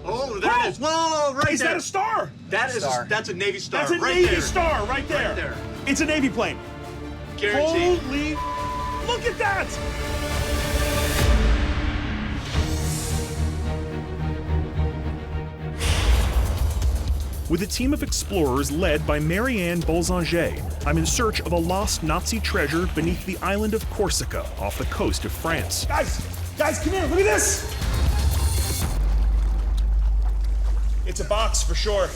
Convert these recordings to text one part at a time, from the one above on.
Oh, there it is. Whoa, right Is there. that a star? That's a Navy star. That's a right Navy there. star right there. Right there. It's a Navy plane. Guaranteed. Holy, look at that! With a team of explorers led by Marianne Bolzanger, I'm in search of a lost Nazi treasure beneath the island of Corsica off the coast of France. Guys, come here, look at this! It's a box for sure.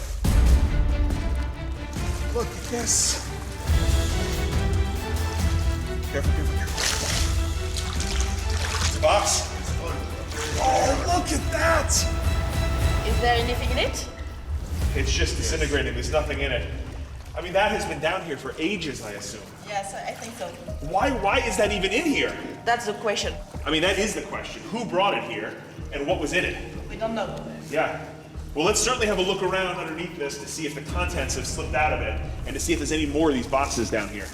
Look at this. Careful. It's a box. Oh, look at that! Is there anything in it? It's just disintegrating, there's nothing in it. I mean, that has been down here for ages, I assume. Yes, I think so. Why is that even in here? That's the question. I mean, that is the question. Who brought it here, and what was in it? We don't know. Yeah. Well, let's certainly have a look around underneath this to see if the contents have slipped out of it, and to see if there's any more of these boxes down here.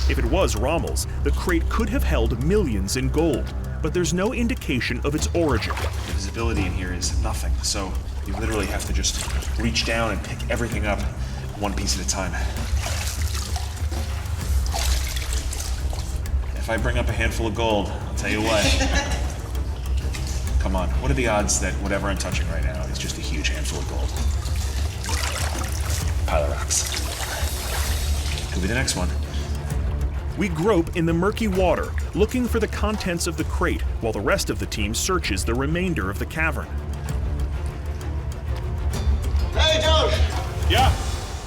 If it was Rommel's, the crate could have held millions in gold, but there's no indication of its origin. The visibility in here is nothing, so you literally have to just reach down and pick everything up one piece at a time. If I bring up a handful of gold, I'll tell you what. Come on, what are the odds that whatever I'm touching right now is just a huge handful of gold? Pile of rocks. Could be the next one. We grope in the murky water, looking for the contents of the crate, while the rest of the team searches the remainder of the cavern. Hey, Josh! Yeah,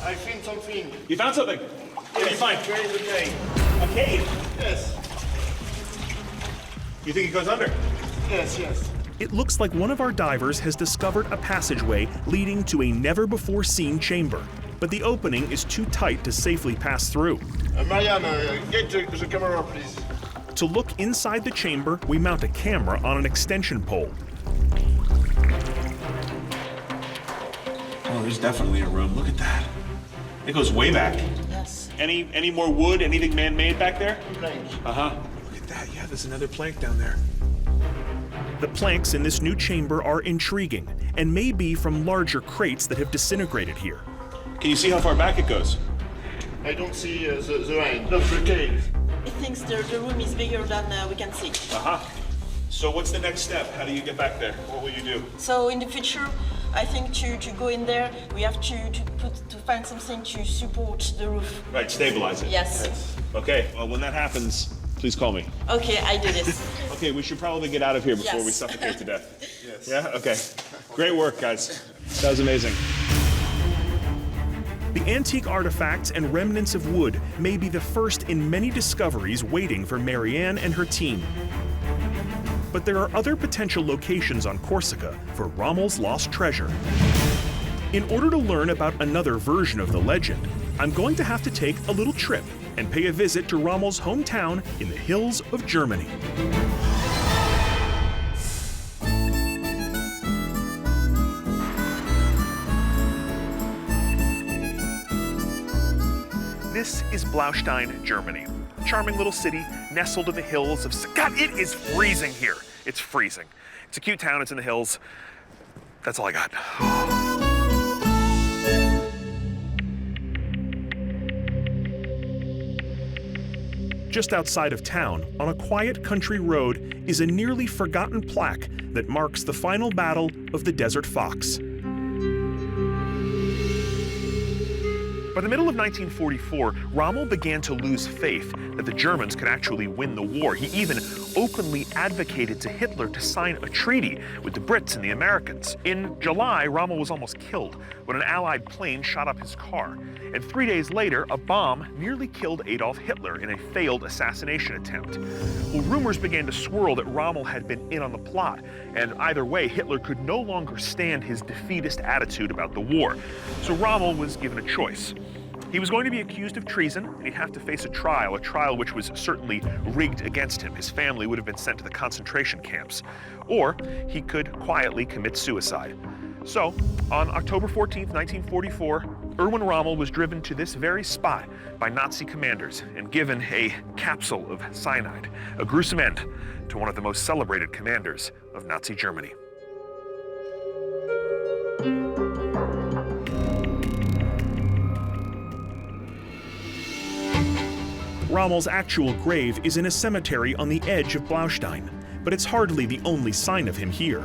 I found something. you found something? What did you find? There is a cave. A cave? Yes. You think it goes under? Yes. It looks like one of our divers has discovered a passageway leading to a never-before-seen chamber, but the opening is too tight to safely pass through. Marianne, get the camera, please. To look inside the chamber, we mount a camera on an extension pole. Oh, there's definitely a room. Look at that. It goes way back. Yes. Any more wood, anything man-made back there? Plank. Uh-huh. Look at that. Yeah, there's another plank down there. The planks in this new chamber are intriguing and may be from larger crates that have disintegrated here. Can you see how far back it goes? I don't see the end of the cave. He thinks the room is bigger than we can see. Uh-huh. So what's the next step? How do you get back there? What will you do? So in the future, I think to go in there, we have to find something to support the roof. Right, stabilize it. Yes. Okay, well, when that happens, please call me. Okay, I do this. Okay, we should probably get out of here before Yes. we suffocate to death. Yes. Yeah? Okay. Great work, guys. That was amazing. The antique artifacts and remnants of wood may be the first in many discoveries waiting for Marianne and her team. But there are other potential locations on Corsica for Rommel's lost treasure. In order to learn about another version of the legend, I'm going to have to take a little trip and pay a visit to Rommel's hometown in the hills of Germany. This is Blaustein, Germany. A charming little city nestled in the hills of... God, it is freezing here. It's freezing. It's a cute town, it's in the hills. That's all I got. Just outside of town, on a quiet country road, is a nearly forgotten plaque that marks the final battle of the Desert Fox. By the middle of 1944, Rommel began to lose faith that the Germans could actually win the war. He even openly advocated to Hitler to sign a treaty with the Brits and the Americans. In July, Rommel was almost killed when an Allied plane shot up his car. And 3 days later, a bomb nearly killed Adolf Hitler in a failed assassination attempt. Well, rumors began to swirl that Rommel had been in on the plot, and either way, Hitler could no longer stand his defeatist attitude about the war. So Rommel was given a choice. He was going to be accused of treason, and he'd have to face a trial which was certainly rigged against him. His family would have been sent to the concentration camps. Or he could quietly commit suicide. So, on October 14th, 1944, Erwin Rommel was driven to this very spot by Nazi commanders and given a capsule of cyanide, a gruesome end to one of the most celebrated commanders of Nazi Germany. Rommel's actual grave is in a cemetery on the edge of Blaustein, but it's hardly the only sign of him here.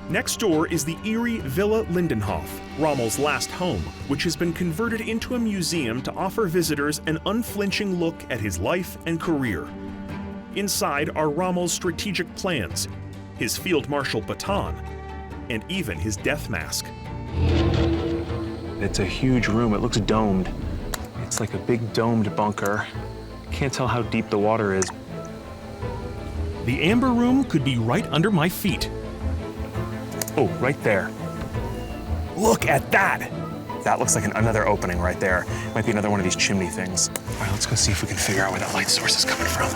Next door is the eerie Villa Lindenhof, Rommel's last home, which has been converted into a museum to offer visitors an unflinching look at his life and career. Inside are Rommel's strategic plans, his field marshal baton, and even his death mask. It's a huge room. It looks domed. It's like a big domed bunker. Can't tell how deep the water is. The amber room could be right under my feet. Oh, right there. Look at that! That looks like another opening right there. Might be another one of these chimney things. All right, let's go see if we can figure out where that light source is coming from.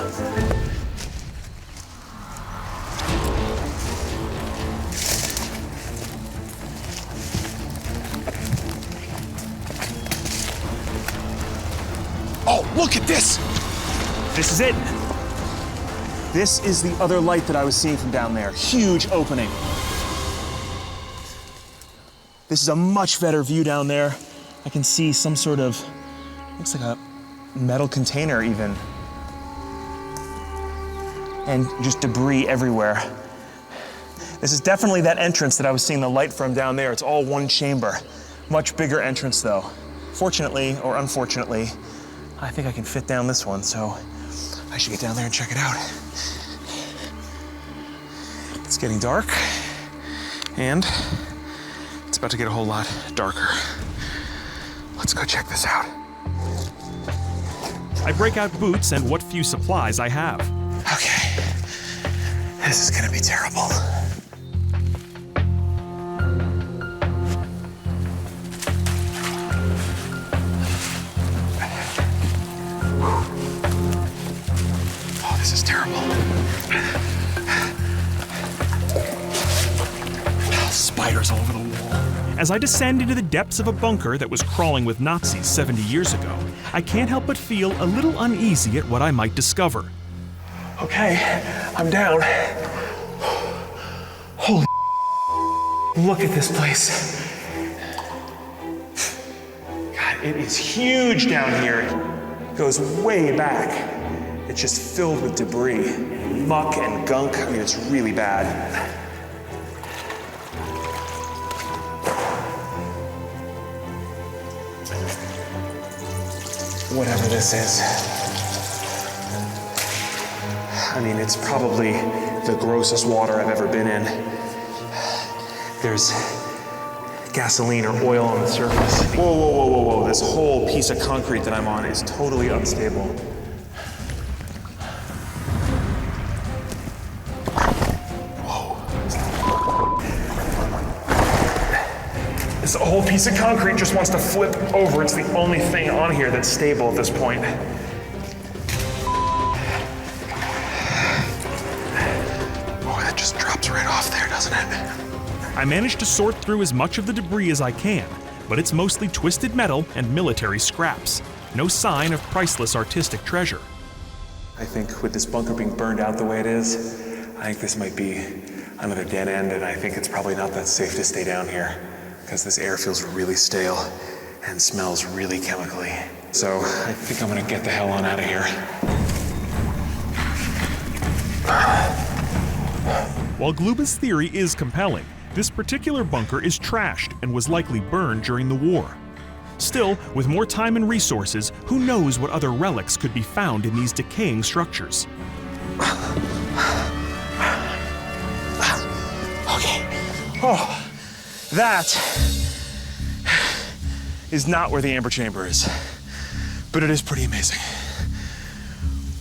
Oh, look at this! This is it. This is the other light that I was seeing from down there. Huge opening. This is a much better view down there. I can see some sort of, looks like a metal container even. And just debris everywhere. This is definitely that entrance that I was seeing the light from down there. It's all one chamber. Much bigger entrance though. Fortunately, or unfortunately, I think I can fit down this one, so I should get down there and check it out. It's getting dark, and it's about to get a whole lot darker. Let's go check this out. I break out boots and what few supplies I have. Okay, this is gonna be terrible. Oh, this is terrible. Spiders all over the wall. As I descend into the depths of a bunker that was crawling with Nazis 70 years ago, I can't help but feel a little uneasy at what I might discover. Okay, I'm down. Holy look at this place. God, it is huge down here. It goes way back. It's just filled with debris, muck and gunk. I mean, it's really bad. Whatever this is. I mean, it's probably the grossest water I've ever been in. There's gasoline or oil on the surface. Whoa, whoa, whoa, whoa, whoa. This whole piece of concrete that I'm on is totally unstable. This whole piece of concrete just wants to flip over. It's the only thing on here that's stable at this point. Oh, that just drops right off there, doesn't it? I manage to sort through as much of the debris as I can, but it's mostly twisted metal and military scraps. No sign of priceless artistic treasure. I think with this bunker being burned out the way it is, I think this might be another dead end, and I think it's probably not that safe to stay down here, because this air feels really stale and smells really chemically. So I think I'm gonna get the hell on out of here. While Gluba's theory is compelling, this particular bunker is trashed and was likely burned during the war. Still, with more time and resources, who knows what other relics could be found in these decaying structures? Okay. Oh. That is not where the amber chamber is, but it is pretty amazing.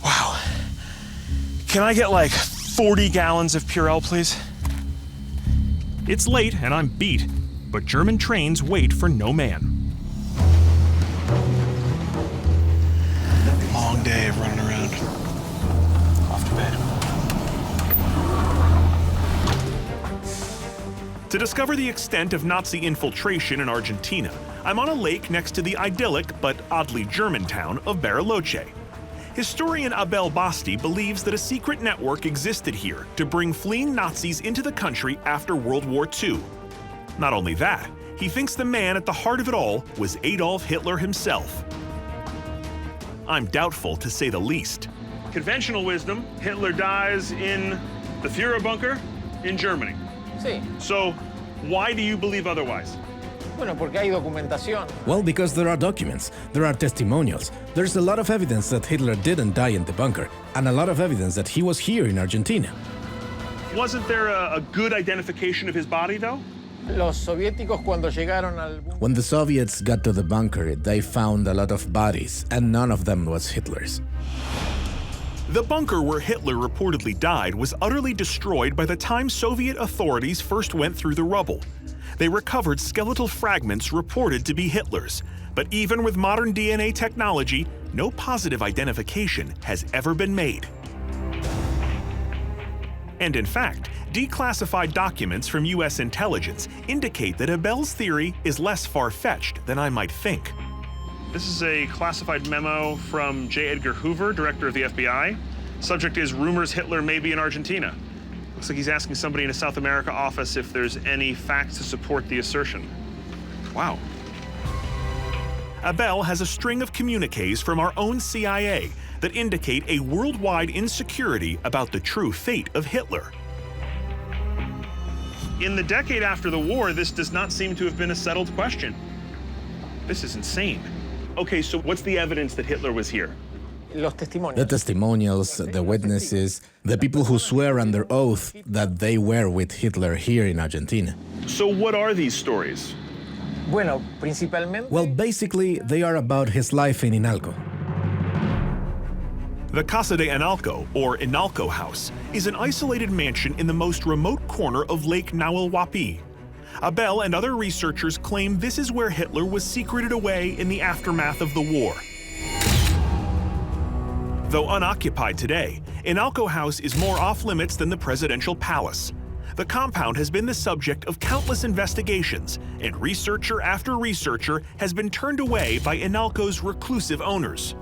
Wow. Can I get like 40 gallons of Purell, please? It's late and I'm beat, but German trains wait for no man. Long day of running around. Off to bed. To discover the extent of Nazi infiltration in Argentina, I'm on a lake next to the idyllic but oddly German town of Bariloche. Historian Abel Basti believes that a secret network existed here to bring fleeing Nazis into the country after World War II. Not only that, he thinks the man at the heart of it all was Adolf Hitler himself. I'm doubtful to say the least. Conventional wisdom, Hitler dies in the Führer bunker in Germany. Sí. So why do you believe otherwise? Bueno, porque hay documentación. Well, because there are documents, there are testimonials. There's a lot of evidence that Hitler didn't die in the bunker, and a lot of evidence that he was here in Argentina. Wasn't there a good identification of his body, though? Los soviéticos cuando llegaron al búnker, When the Soviets got to the bunker, they found a lot of bodies, and none of them was Hitler's. The bunker where Hitler reportedly died was utterly destroyed by the time Soviet authorities first went through the rubble. They recovered skeletal fragments reported to be Hitler's, but even with modern DNA technology, no positive identification has ever been made. And in fact, declassified documents from US intelligence indicate that Abel's theory is less far-fetched than I might think. This is a classified memo from J. Edgar Hoover, director of the FBI. Subject is rumors Hitler may be in Argentina. Looks like he's asking somebody in a South America office if there's any facts to support the assertion. Wow. Abel has a string of communiques from our own CIA that indicate a worldwide insecurity about the true fate of Hitler. In the decade after the war, this does not seem to have been a settled question. This is insane. Okay, so what's the evidence that Hitler was here? los testimonios. The testimonials, the witnesses, the people who swear under oath that they were with Hitler here in Argentina. So what are these stories? Bueno, principalmente. Well, basically, they are about his life in Inalco. The Casa de Inalco, or Inalco House, is an isolated mansion in the most remote corner of Lake Nahuelhuapi. Abel and other researchers claim this is where Hitler was secreted away in the aftermath of the war. Though unoccupied today, Inalco House is more off-limits than the presidential palace. The compound has been the subject of countless investigations, and researcher after researcher has been turned away by Inalco's reclusive owners.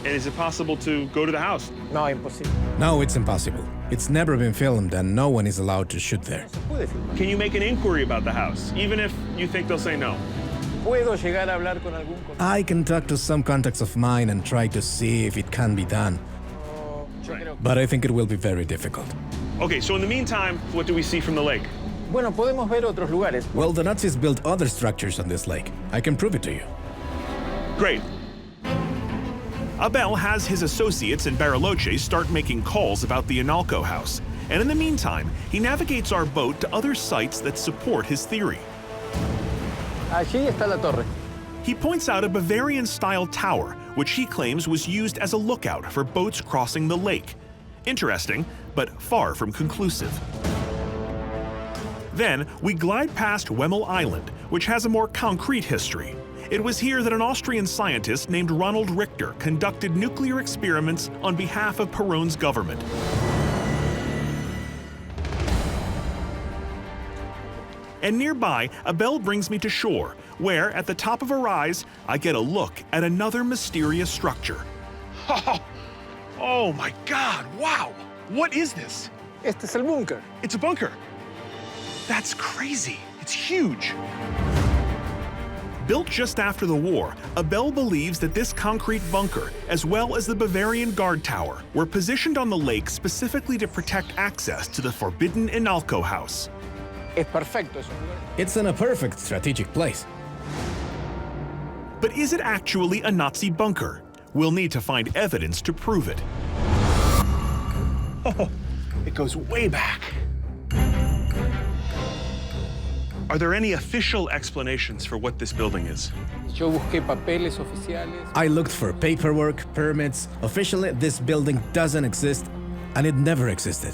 And is it possible to go to the house? No, imposible. No, it's impossible. It's never been filmed and no one is allowed to shoot there. Se puede filmar. Can you make an inquiry about the house, even if you think they'll say no? Puedo llegar a hablar con algún contacto. I can talk to some contacts of mine and try to see if it can be done, Yo creo que- but I think it will be very difficult. Okay, so in the meantime, what do we see from the lake? Bueno, podemos ver otros lugares. Well, the Nazis built other structures on this lake. I can prove it to you. Great. Abel has his associates in Bariloche start making calls about the Inalco house, and in the meantime, he navigates our boat to other sites that support his theory. Allí está la torre. He points out a Bavarian-style tower, which he claims was used as a lookout for boats crossing the lake. Interesting, but far from conclusive. Then, we glide past Wemmel Island, which has a more concrete history. It was here that an Austrian scientist named Ronald Richter conducted nuclear experiments on behalf of Perón's government. And nearby, Abel brings me to shore, where, at the top of a rise, I get a look at another mysterious structure. Oh my God, wow! What is this? Este es el búnker. It's a bunker. That's crazy. It's huge. Built just after the war, Abel believes that this concrete bunker, as well as the Bavarian guard tower, were positioned on the lake specifically to protect access to the forbidden Inalco house. Es perfecto, es un lugar. It's in a perfect strategic place. But is it actually a Nazi bunker? We'll need to find evidence to prove it. Oh, it goes way back. Are there any official explanations for what this building is? Yo busqué papeles oficiales. I looked for paperwork, permits. Officially, this building doesn't exist, and it never existed.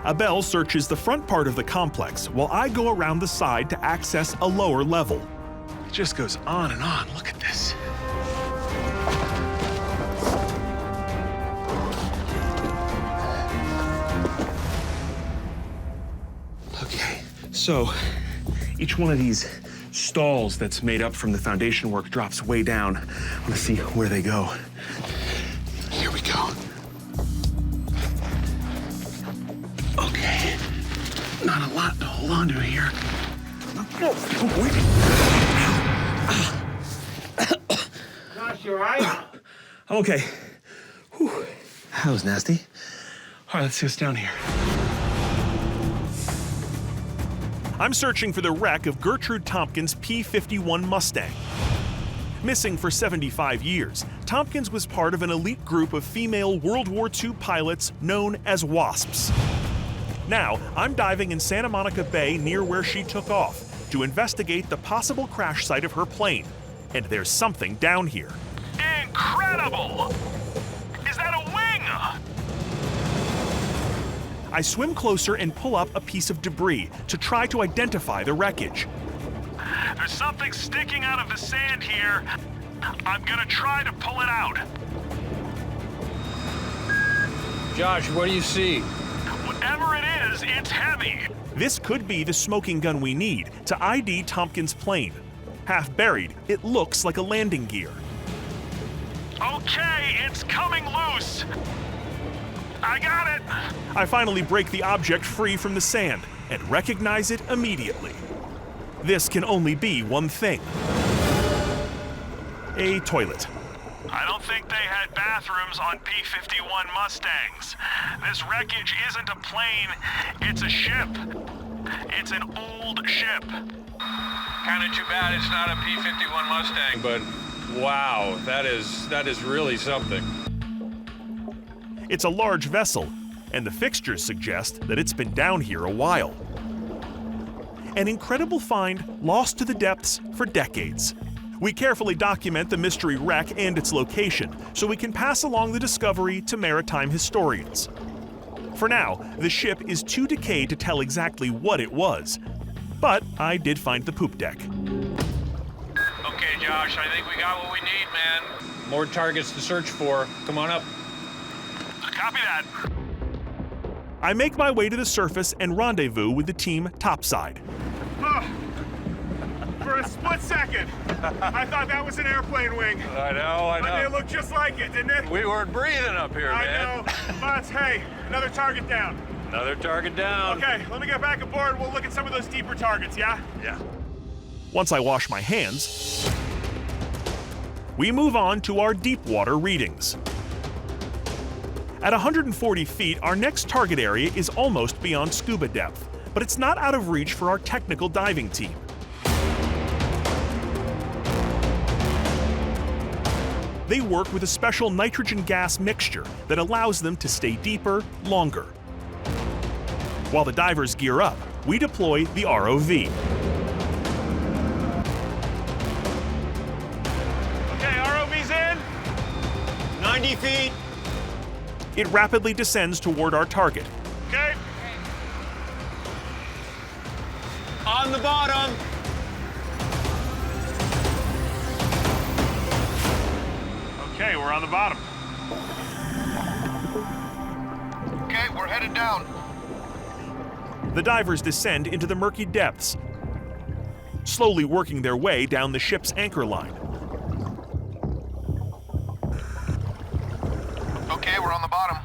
Abel searches the front part of the complex while I go around the side to access a lower level. It just goes on and on. Look at this. Okay, so each one of these stalls that's made up from the foundation work drops way down. I want to see where they go. Here we go. Okay, not a lot to hold on to here. Josh, you all right? I'm okay. Whew. That was nasty. All right, let's see what's down here. I'm searching for the wreck of Gertrude Tompkins' P-51 Mustang. Missing for 75 years, Tompkins was part of an elite group of female World War II pilots known as WASPs. Now, I'm diving in Santa Monica Bay near where she took off to investigate the possible crash site of her plane. And there's something down here. Incredible! Is that a wing? I swim closer and pull up a piece of debris to try to identify the wreckage. There's something sticking out of the sand here. I'm gonna try to pull it out. Josh, what do you see? Whatever it is, it's heavy. This could be the smoking gun we need to ID Tompkins' plane. Half buried, it looks like a landing gear. Okay, it's coming loose. I got it. I finally break the object free from the sand and recognize it immediately. This can only be one thing. A toilet. I don't think they had bathrooms on P-51 Mustangs. This wreckage isn't a plane, it's a ship. It's an old ship. Kind of too bad it's not a P-51 Mustang, but wow, that is really something. It's a large vessel, and the fixtures suggest that it's been down here a while. An incredible find lost to the depths for decades. We carefully document the mystery wreck and its location so we can pass along the discovery to maritime historians. For now, the ship is too decayed to tell exactly what it was, but I did find the poop deck. Okay, Josh, I think we got what we need, man. More targets to search for. Come on up. Copy that. I make my way to the surface and rendezvous with the team topside. For a split second, I thought that was an airplane wing. I know. But it looked just like it, didn't it? We weren't breathing up here, I man. know. But hey, another target down. Another target down. Okay, let me get back aboard. We'll look at some of those deeper targets, yeah? Yeah. Once I wash my hands, we move on to our deep water readings. At 140 feet, our next target area is almost beyond scuba depth, but it's not out of reach for our technical diving team. They work with a special nitrogen gas mixture that allows them to stay deeper longer. While the divers gear up, we deploy the ROV. Okay, ROV's in. 90 feet. It rapidly descends toward our target. Okay. On the bottom. Okay, we're on the bottom. Okay, we're headed down. The divers descend into the murky depths, slowly working their way down the ship's anchor line. Okay, we're on the bottom.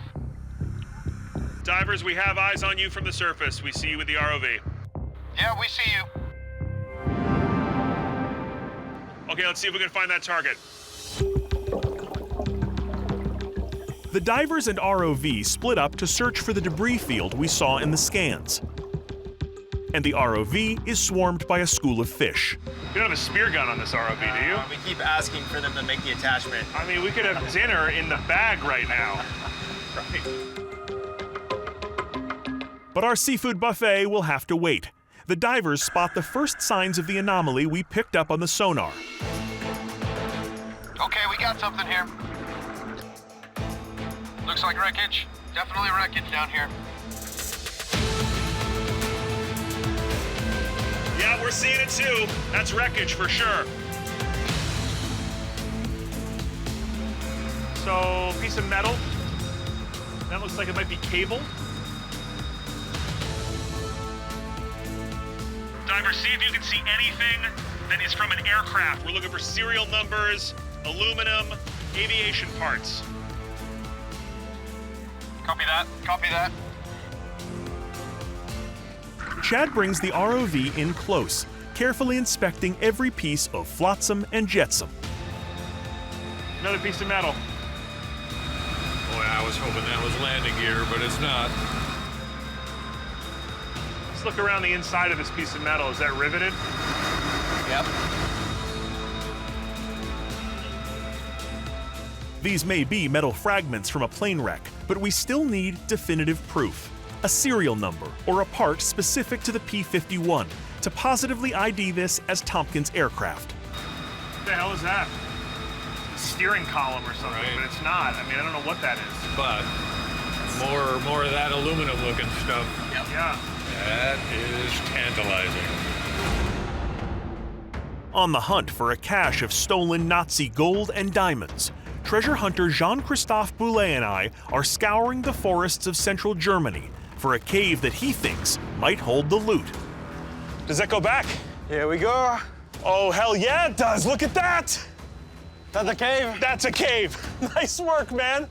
Divers, we have eyes on you from the surface. We see you with the ROV. Yeah, we see you. Okay, let's see if we can find that target. The divers and ROV split up to search for the debris field we saw in the scans. And the ROV is swarmed by a school of fish. You don't have a spear gun on this ROV, do you? We keep asking for them to make the attachment. I mean, we could have dinner in the bag right now. But our seafood buffet will have to wait. The divers spot the first signs of the anomaly we picked up on the sonar. Okay, we got something here. Looks like wreckage. Definitely wreckage down here. Yeah, we're seeing it too. That's wreckage for sure. So, piece of metal. That looks like it might be cable. Divers, see if you can see anything that is from an aircraft. We're looking for serial numbers, aluminum, aviation parts. Copy that. Copy that. Chad brings the ROV in close, carefully inspecting every piece of flotsam and jetsam. Another piece of metal. Boy, I was hoping that was landing gear, but it's not. Let's look around the inside of this piece of metal. Is that riveted? Yep. These may be metal fragments from a plane wreck, but we still need definitive proof. A serial number or a part specific to the P-51 to positively ID this as Tompkins aircraft. What the hell is that? A steering column or something, Right. but it's not. I mean, I don't know what that is. But more of that aluminum looking stuff. Yep. Yeah. That is tantalizing. On the hunt for a cache of stolen Nazi gold and diamonds, treasure hunter Jean-Christophe Boulet and I are scouring the forests of central Germany for a cave that he thinks might hold the loot. Does that go back? Here we go. Oh, hell yeah, it does. Look at that. That's a cave. That's a cave. Nice work, man.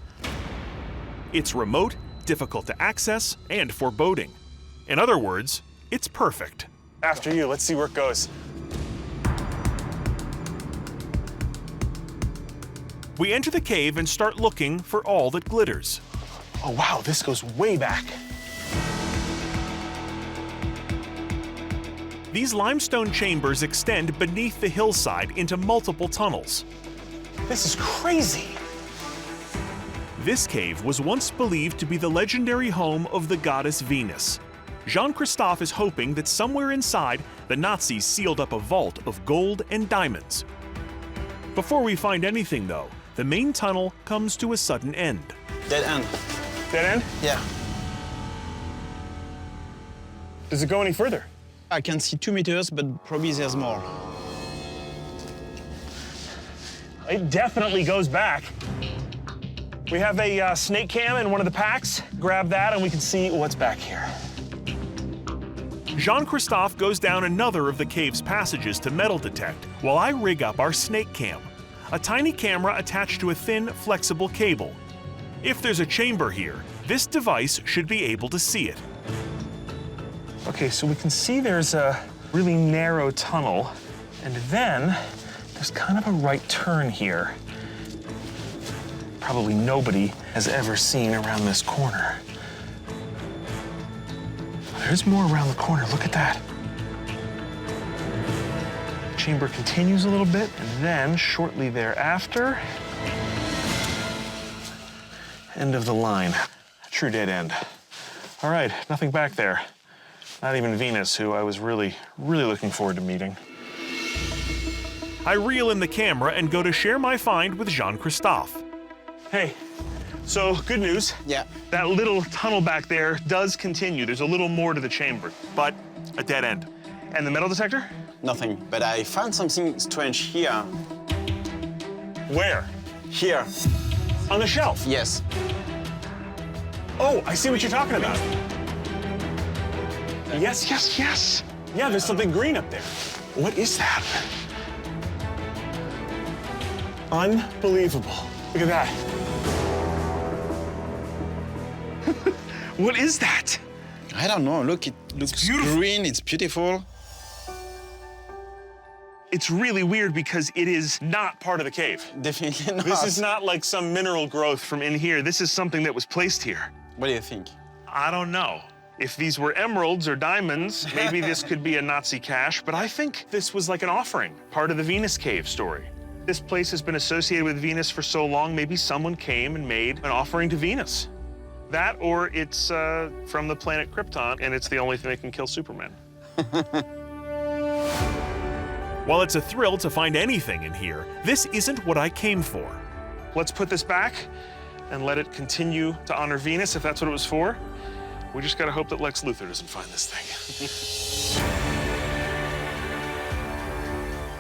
It's remote, difficult to access, and foreboding. In other words, it's perfect. After you, let's see where it goes. We enter the cave and start looking for all that glitters. Oh, wow, this goes way back. These limestone chambers extend beneath the hillside into multiple tunnels. This is crazy. This cave was once believed to be the legendary home of the goddess Venus. Jean-Christophe is hoping that somewhere inside, the Nazis sealed up a vault of gold and diamonds. Before we find anything, though, the main tunnel comes to a sudden end. Dead end. Dead end? Yeah. Does it go any further? I can see 2 meters, but probably there's more. It definitely goes back. We have a snake cam in one of the packs. Grab that and we can see what's back here. Jean-Christophe goes down another of the cave's passages to metal detect, while I rig up our snake cam, a tiny camera attached to a thin, flexible cable. If there's a chamber here, this device should be able to see it. Okay, so we can see there's a really narrow tunnel, and then there's kind of a right turn here. Probably nobody has ever seen around this corner. There's more around the corner, look at that. Chamber continues a little bit, and then shortly thereafter, end of the line. True dead end. All right, nothing back there. Not even Venus, who I was really looking forward to meeting. I reel in the camera and go to share my find with Jean-Christophe. Hey, so good news. Yeah. That little tunnel back there does continue. There's a little more to the chamber, but a dead end. And the metal detector? Nothing. But I found something strange here. Where? Here. On the shelf. Yes. Oh, I see what you're talking about. Yes, yes, yes. Yeah, there's something green up there. What is that? Unbelievable. Look at that. What is that? I don't know. Look, it looks beautiful. green. It's beautiful. It's really weird because it is not part of the cave. Definitely not. This is not like some mineral growth from in here. This is something that was placed here. What do you think? I don't know. If these were emeralds or diamonds, maybe this could be a Nazi cache, but I think this was like an offering, part of the Venus cave story. This place has been associated with Venus for so long, maybe someone came and made an offering to Venus. That, or it's from the planet Krypton, and it's the only thing that can kill Superman. While it's a thrill to find anything in here, this isn't what I came for. Let's put this back and let it continue to honor Venus, if that's what it was for. We just gotta hope that Lex Luthor doesn't find this thing.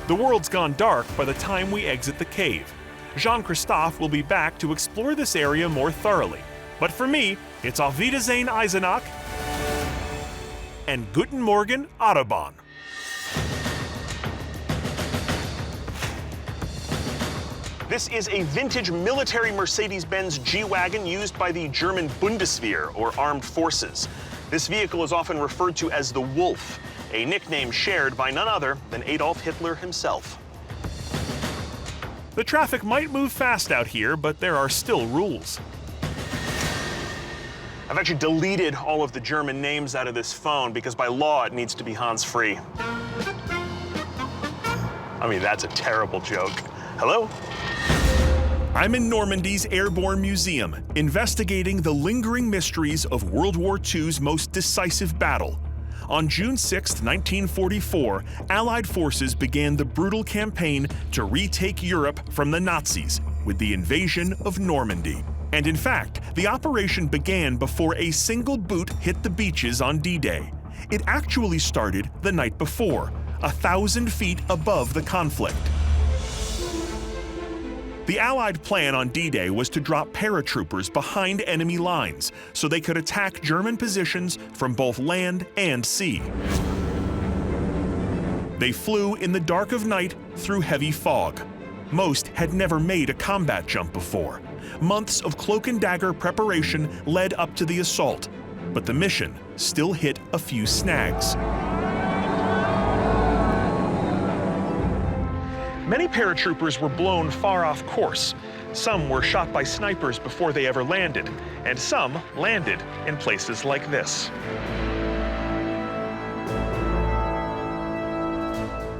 The world's gone dark by the time we exit the cave. Jean-Christophe will be back to explore this area more thoroughly. But for me, it's Auf Wiedersehen, Eisenach, and Guten Morgen, Autobahn. This is a vintage military Mercedes-Benz G-Wagon used by the German Bundeswehr, or armed forces. This vehicle is often referred to as the Wolf, a nickname shared by none other than Adolf Hitler himself. The traffic might move fast out here, but there are still rules. I've actually deleted all of the German names out of this phone because by law it needs to be hands-free. I mean, that's a terrible joke. Hello? I'm in Normandy's Airborne Museum, investigating the lingering mysteries of World War II's most decisive battle. On June 6, 1944, Allied forces began the brutal campaign to retake Europe from the Nazis with the invasion of Normandy. And in fact, the operation began before a single boot hit the beaches on D-Day. It actually started the night before, 1,000 feet above the conflict. The Allied plan on D-Day was to drop paratroopers behind enemy lines so they could attack German positions from both land and sea. They flew in the dark of night through heavy fog. Most had never made a combat jump before. Months of cloak and dagger preparation led up to the assault, but the mission still hit a few snags. Many paratroopers were blown far off course. Some were shot by snipers before they ever landed, and some landed in places like this.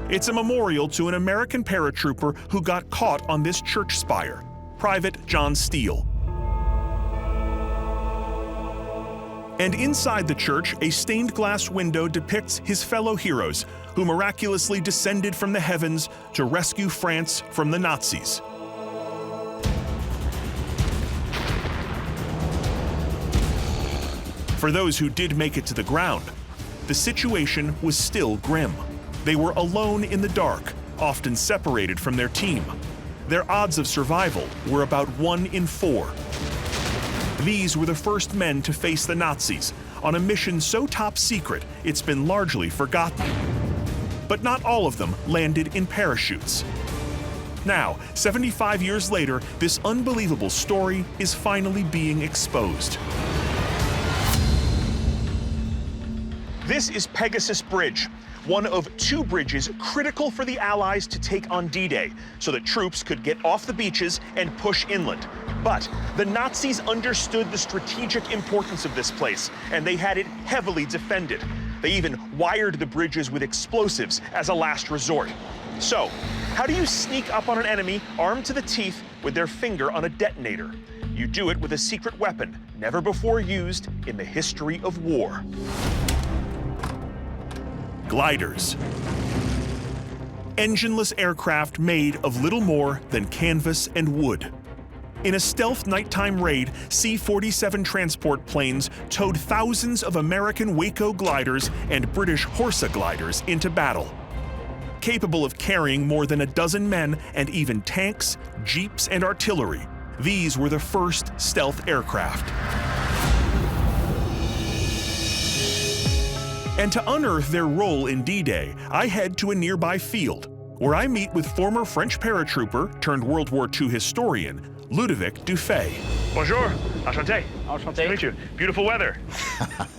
It's a memorial to an American paratrooper who got caught on this church spire, Private John Steele. And inside the church, a stained glass window depicts his fellow heroes who miraculously descended from the heavens to rescue France from the Nazis. For those who did make it to the ground, the situation was still grim. They were alone in the dark, often separated from their team. Their odds of survival were about 1 in 4. These were the first men to face the Nazis on a mission so top secret it's been largely forgotten. But not all of them landed in parachutes. Now, 75 years later, this unbelievable story is finally being exposed. This is Pegasus Bridge, one of 2 bridges critical for the Allies to take on D-Day, so that troops could get off the beaches and push inland. But the Nazis understood the strategic importance of this place, and they had it heavily defended. They even wired the bridges with explosives as a last resort. So, how do you sneak up on an enemy armed to the teeth with their finger on a detonator? You do it with a secret weapon never before used in the history of war. Gliders. Engineless aircraft made of little more than canvas and wood. In a stealth nighttime raid, C-47 transport planes towed thousands of American Waco gliders and British Horsa gliders into battle. Capable of carrying more than a dozen men and even tanks, jeeps, and artillery, these were the first stealth aircraft. And to unearth their role in D-Day, I head to a nearby field, where I meet with former French paratrooper turned World War II historian, Ludovic Dufay. Bonjour, enchanté. Enchanté. Nice to meet you. Beautiful weather.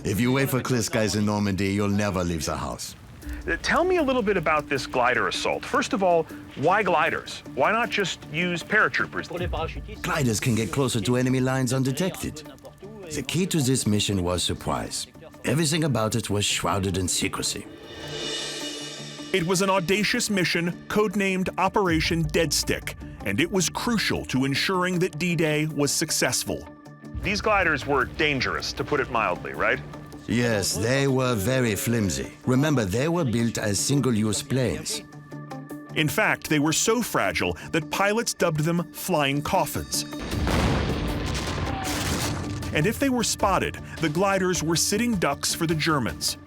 If you wait for clear skies in Normandy, you'll never leave the house. Tell me a little bit about this glider assault. First of all, why gliders? Why not just use paratroopers? Gliders can get closer to enemy lines undetected. The key to this mission was surprise. Everything about it was shrouded in secrecy. It was an audacious mission codenamed Operation Dead Stick, and it was crucial to ensuring that D-Day was successful. These gliders were dangerous, to put it mildly, right? Yes, they were very flimsy. Remember, they were built as single-use planes. In fact, they were so fragile that pilots dubbed them flying coffins. And if they were spotted, the gliders were sitting ducks for the Germans.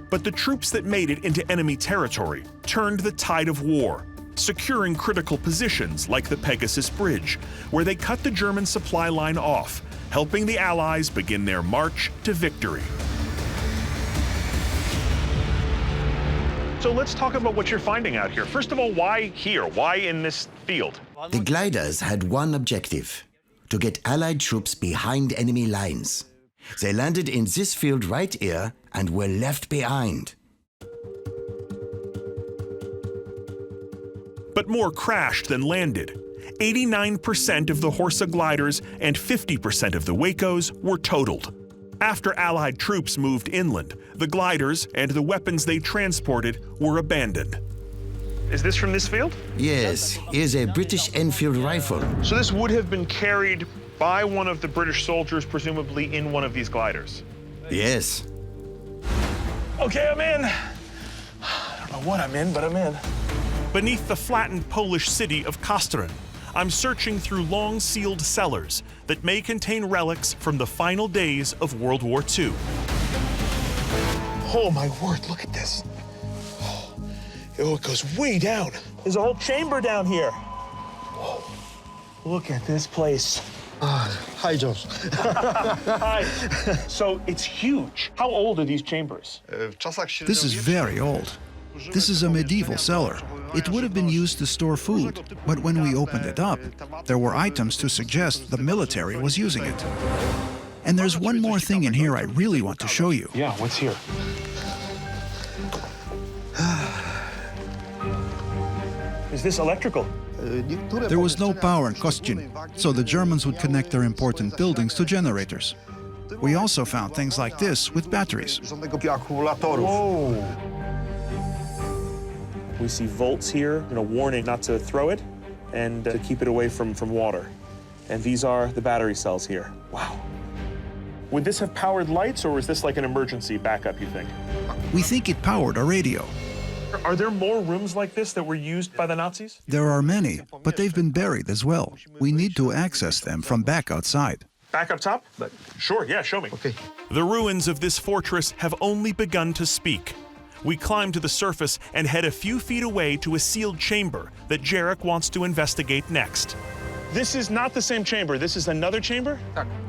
But the troops that made it into enemy territory turned the tide of war, securing critical positions like the Pegasus Bridge, where they cut the German supply line off, helping the Allies begin their march to victory. So let's talk about what you're finding out here. First of all, why here? Why in this field? The gliders had one objective: to get Allied troops behind enemy lines. They landed in this field right here and were left behind. But more crashed than landed. 89% of the Horsa gliders and 50% of the Wacos were totaled. After Allied troops moved inland, the gliders and the weapons they transported were abandoned. Is this from this field? Yes, here's a British Enfield rifle. So this would have been carried by one of the British soldiers, presumably in one of these gliders. Yes. Okay, I'm in. I don't know what I'm in, but I'm in. Beneath the flattened Polish city of Kostryn, I'm searching through long-sealed cellars that may contain relics from the final days of World War II. Oh my word, look at this. Oh, it goes way down. There's a whole chamber down here. Whoa. Look at this place. Hi, Josh. Hi. So it's huge. How old are these chambers? This is very old. This is a medieval cellar. It would have been used to store food, but when we opened it up, there were items to suggest the military was using it. And there's one more thing in here I really want to show you. Yeah, what's here? Is this electrical? There was no power in Kostryn, so the Germans would connect their important buildings to generators. We also found things like this with batteries. Whoa. We see volts here and a warning not to throw it and to keep it away from water. And these are the battery cells here. Wow. Would this have powered lights, or was this like an emergency backup, you think? We think it powered a radio. Are there more rooms like this that were used by the Nazis? There are many, but they've been buried as well. We need to access them from back outside. Back up top? Sure, yeah, show me. Okay. The ruins of this fortress have only begun to speak. We climb to the surface and head a few feet away to a sealed chamber that Jarek wants to investigate next. This is not the same chamber. This is another chamber?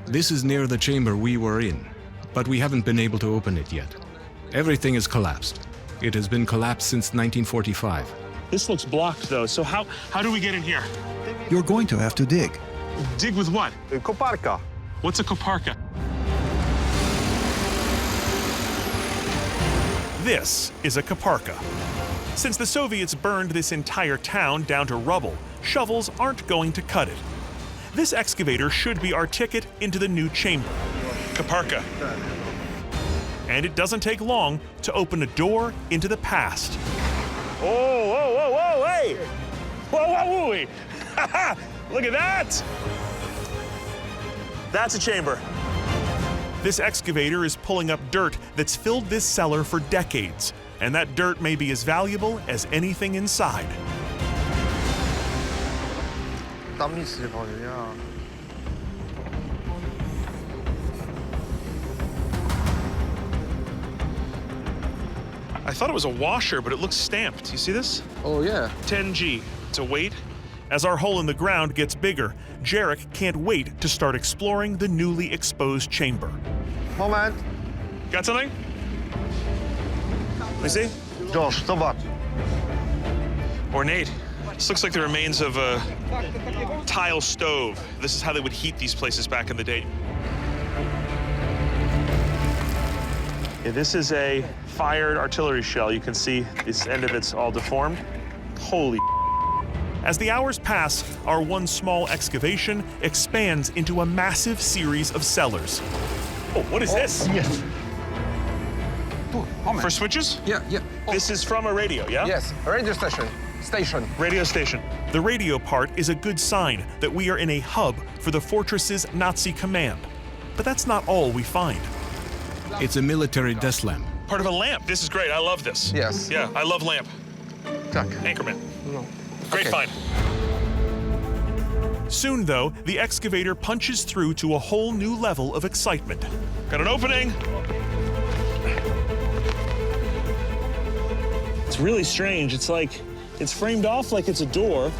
This is near the chamber we were in, but we haven't been able to open it yet. Everything is collapsed. It has been collapsed since 1945. This looks blocked, though, so how do we get in here? You're going to have to dig. Dig with what? Koparka. What's a koparka? This is a koparka. Since the Soviets burned this entire town down to rubble, shovels aren't going to cut it. This excavator should be our ticket into the new chamber. Koparka. And it doesn't take long to open a door into the past. Oh, whoa, whoa, whoa, hey! Whoa, whoa, whoa, ha! Look at that! That's a chamber. This excavator is pulling up dirt that's filled this cellar for decades, and that dirt may be as valuable as anything inside. I thought it was a washer, but it looks stamped. You see this? Oh, yeah. 10G. It's a weight. As our hole in the ground gets bigger, Jarek can't wait to start exploring the newly exposed chamber. Moment. Got something? Let me see. Josh, zobacz. Ornate. This looks like the remains of a tile stove. This is how they would heat these places back in the day. Yeah, this is a fired artillery shell. You can see this end of it's all deformed. Holy. As the hours pass, our one small excavation expands into a massive series of cellars. Oh, what is this? Yes. For switches? Yeah. This is from a radio, yeah? Yes, radio station. Radio station. The radio part is a good sign that we are in a hub for the fortress's Nazi command. But that's not all we find. It's a military desk lamp. Part of a lamp. This is great. I love this. Yes. Yeah, I love lamp. Anchorman. Great find. Soon, though, the excavator punches through to a whole new level of excitement. Got an opening. It's really strange. It's like it's framed off like it's a door,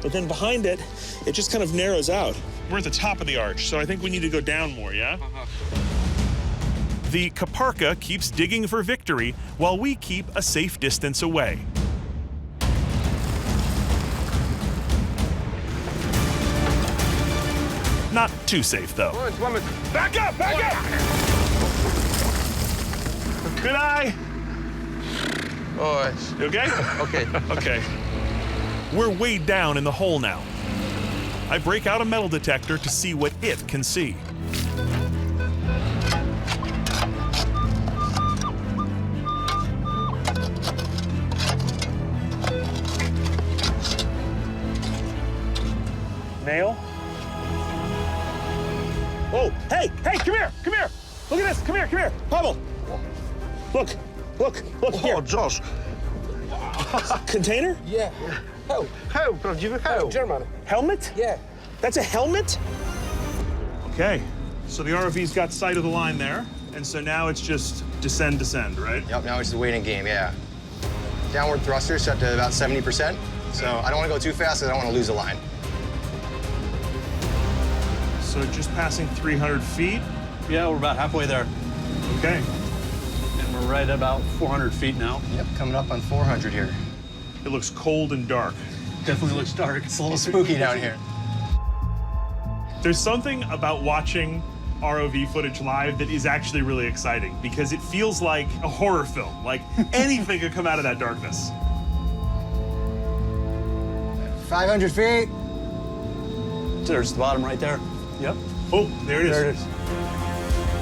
but then behind it, it just kind of narrows out. We're at the top of the arch, so I think we need to go down more, yeah? The koparka keeps digging for victory while we keep a safe distance away. Not too safe, though. Back up! Back up! Good eye. Oh, You okay? okay. Okay. We're way down in the hole now. I break out a metal detector to see what it can see. Nail? Oh, hey, come here. Look at this, come here, Pavel. Look here. Oh, Josh. Container? Yeah. Hełm, prawdziwy hełm. German. Helmet? Yeah. That's a helmet? Okay, so the ROV's got sight of the line there, and so now it's just descend, right? Yep, now it's the waiting game, yeah. Downward thruster set to about 70%, so I don't want to go too fast, because I don't want to lose the line. So just passing 300 feet. Yeah, we're about halfway there. Okay. And we're right about 400 feet now. Yep, coming up on 400 here. It looks cold and dark. Definitely looks dark. It's a little spooky down here. There's something about watching ROV footage live that is actually really exciting because it feels like a horror film. Like anything could come out of that darkness. 500 feet. There's the bottom right there. Yep. Oh, there it is. There it is.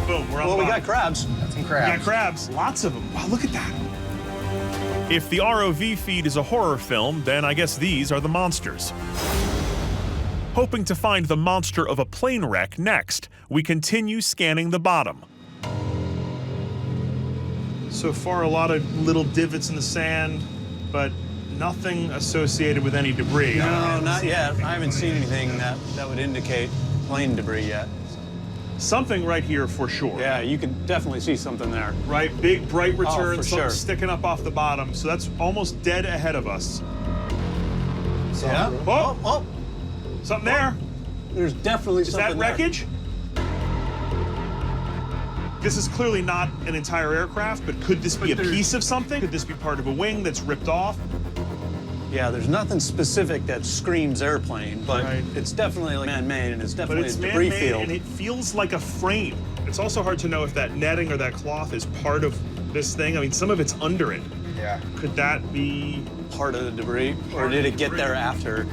Boom, we're on Well, the we bottom. got crabs. Got some We crabs. got crabs. Lots of them. Wow, look at that. If the ROV feed is a horror film, then I guess these are the monsters. Hoping to find the monster of a plane wreck next, we continue scanning the bottom. So far, a lot of little divots in the sand, but nothing associated with any debris. No, not yet. I haven't seen anything that would indicate plane debris yet. Something right here for sure. Yeah, you can definitely see something there. Right, big bright return, for something sure. sticking up off the bottom. So that's almost dead ahead of us. Yeah. Oh, something there. There's definitely Is something that wreckage? This is clearly not an entire aircraft, but could this be a piece of something? Could this be part of a wing that's ripped off? Yeah, there's nothing specific that screams airplane, but it's definitely like man-made, and it's But definitely it's a debris man-made, field. and it feels like a frame. It's also hard to know if that netting or that cloth is part of this thing. I mean, some of it's under it. Yeah. Could that be Part of the debris, or did it get there after?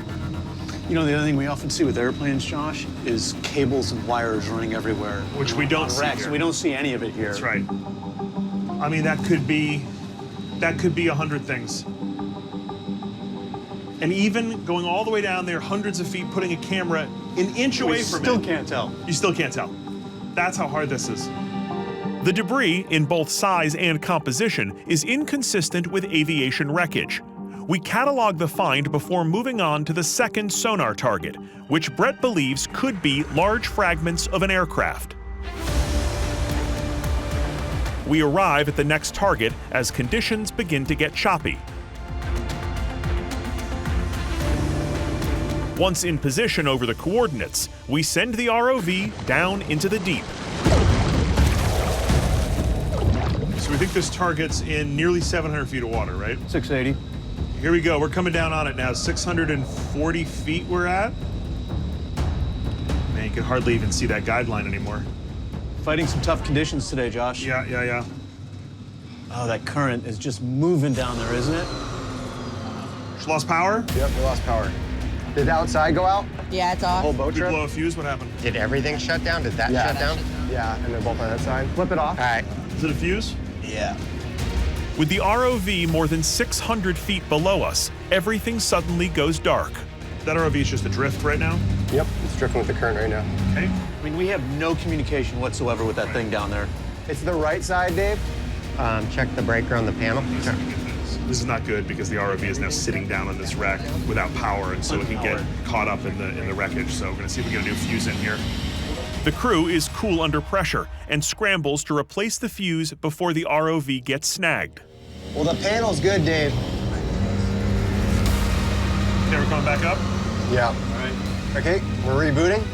You know, the other thing we often see with airplanes, Josh, is cables and wires running everywhere. Which we don't on see wrecks. here. We don't see any of it here. That's right. I mean, that could be 100 things. And even going all the way down there, hundreds of feet, putting a camera an inch away from it. Still can't tell. You still can't tell. That's how hard this is. The debris, in both size and composition, is inconsistent with aviation wreckage. We catalog the find before moving on to the second sonar target, which Brett believes could be large fragments of an aircraft. We arrive at the next target as conditions begin to get choppy. Once in position over the coordinates, we send the ROV down into the deep. So we think this target's in nearly 700 feet of water, right? 680. Here we go. We're coming down on it now. 640 feet we're at. Man, you can hardly even see that guideline anymore. Fighting some tough conditions today, Josh. Yeah. Oh, that current is just moving down there, isn't it? Just lost power? Yep, we lost power. Did the outside go out? Yeah, it's off. Whole boat Did we trip? blow a fuse? What happened? Did everything shut down? Did that shut down? Yeah, and they're both on that side. Flip it off. All right. Is it a fuse? Yeah. With the ROV more than 600 feet below us, everything suddenly goes dark. That ROV is just adrift right now? Yep, it's drifting with the current right now. Okay. I mean, we have no communication whatsoever with that thing down there. It's the right side, Dave. Check the breaker on the panel. This is not good because the ROV is now sitting down on this wreck without power, and so it can get caught up in the wreckage. So we're gonna see if we get a new fuse in here. The crew is cool under pressure and scrambles to replace the fuse before the ROV gets snagged. Well, the panel's good, Dave. Okay, we're coming back up? Yeah. All right. Okay, we're rebooting.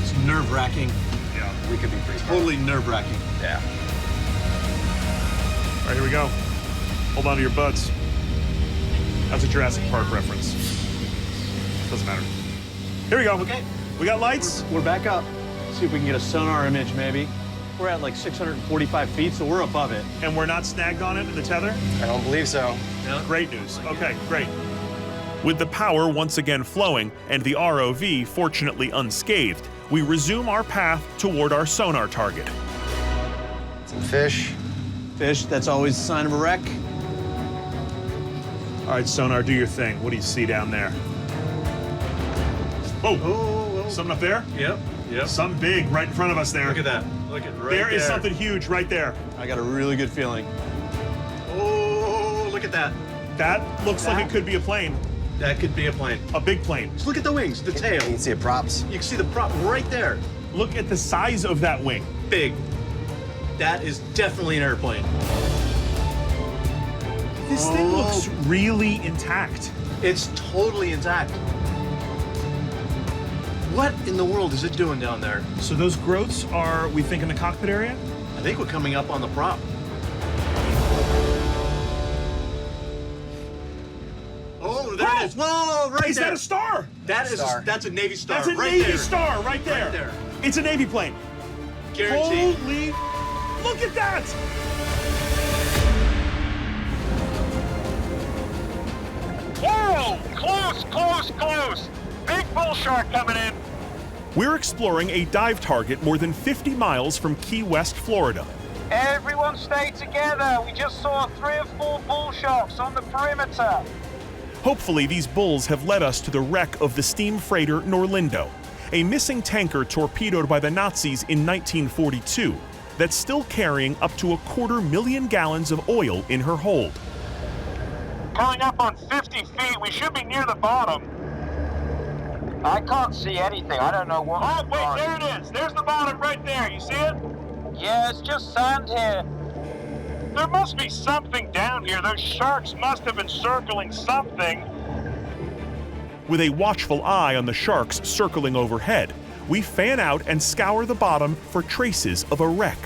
It's nerve-wracking. Yeah. We could be pretty Totally nerve-wracking. Yeah. All right, here we go. Hold on to your butts. That's a Jurassic Park reference. Doesn't matter. Here we go. Okay. We got lights. We're back up. See if we can get a sonar image, maybe. We're at like 645 feet, so we're above it. And we're not snagged on it in the tether? I don't believe so. Great news. Okay, great. With the power once again flowing and the ROV fortunately unscathed, we resume our path toward our sonar target. Some fish. Fish, that's always a sign of a wreck. All right, sonar, do your thing. What do you see down there? Oh, something up there? Yep. Something big right in front of us there. Look at that. Look at right there. There is something huge right there. I got a really good feeling. Oh, look at that. That looks like it could be a plane. That could be a plane. A big plane. Just look at the wings, the tail. You can see the props. You can see the prop right there. Look at the size of that wing. Big. That is definitely an airplane. This thing looks really intact. It's totally intact. What in the world is it doing down there? So those growths are, we think, in the cockpit area? I think we're coming up on the prop. Oh, there it is. Whoa, right is there. That a star? That's a Navy star. That's a right Navy there. star right there. Right there. It's a Navy plane. Guaranteed. Holy, look at that. Whoa! Close! Big bull shark coming in. We're exploring a dive target more than 50 miles from Key West, Florida. Everyone stay together. We just saw 3 or 4 bull sharks on the perimeter. Hopefully, these bulls have led us to the wreck of the steam freighter Norlindo, a missing tanker torpedoed by the Nazis in 1942 that's still carrying up to 250,000 gallons of oil in her hold. Coming up on 50 feet, we should be near the bottom. I can't see anything. I don't know what. Oh, wait, there it is. There's the bottom right there. You see it? Yeah, it's just sand here. There must be something down here. Those sharks must have been circling something. With a watchful eye on the sharks circling overhead, we fan out and scour the bottom for traces of a wreck.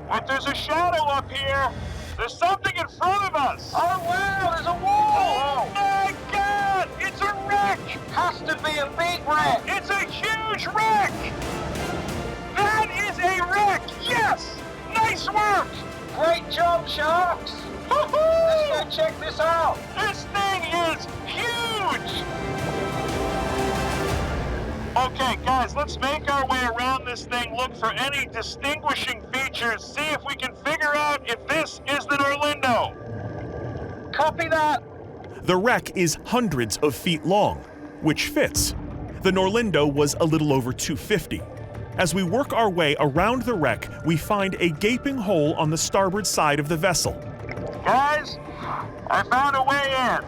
But there's a shadow up here. There's something in front of us. Oh, wow, there's a wall. Oh, my God. It's a wreck. Has to be a big wreck. It's a huge wreck. That is a wreck. Yes. Nice work. Great job, sharks. Woo-hoo! Let's go check this out. This thing is huge. Okay, guys, let's make our way around this thing, look for any distinguishing features, see if we can figure out if this is the Norlindo. Copy that. The wreck is hundreds of feet long, which fits. The Norlindo was a little over 250. As we work our way around the wreck, we find a gaping hole on the starboard side of the vessel. Guys, I found a way in.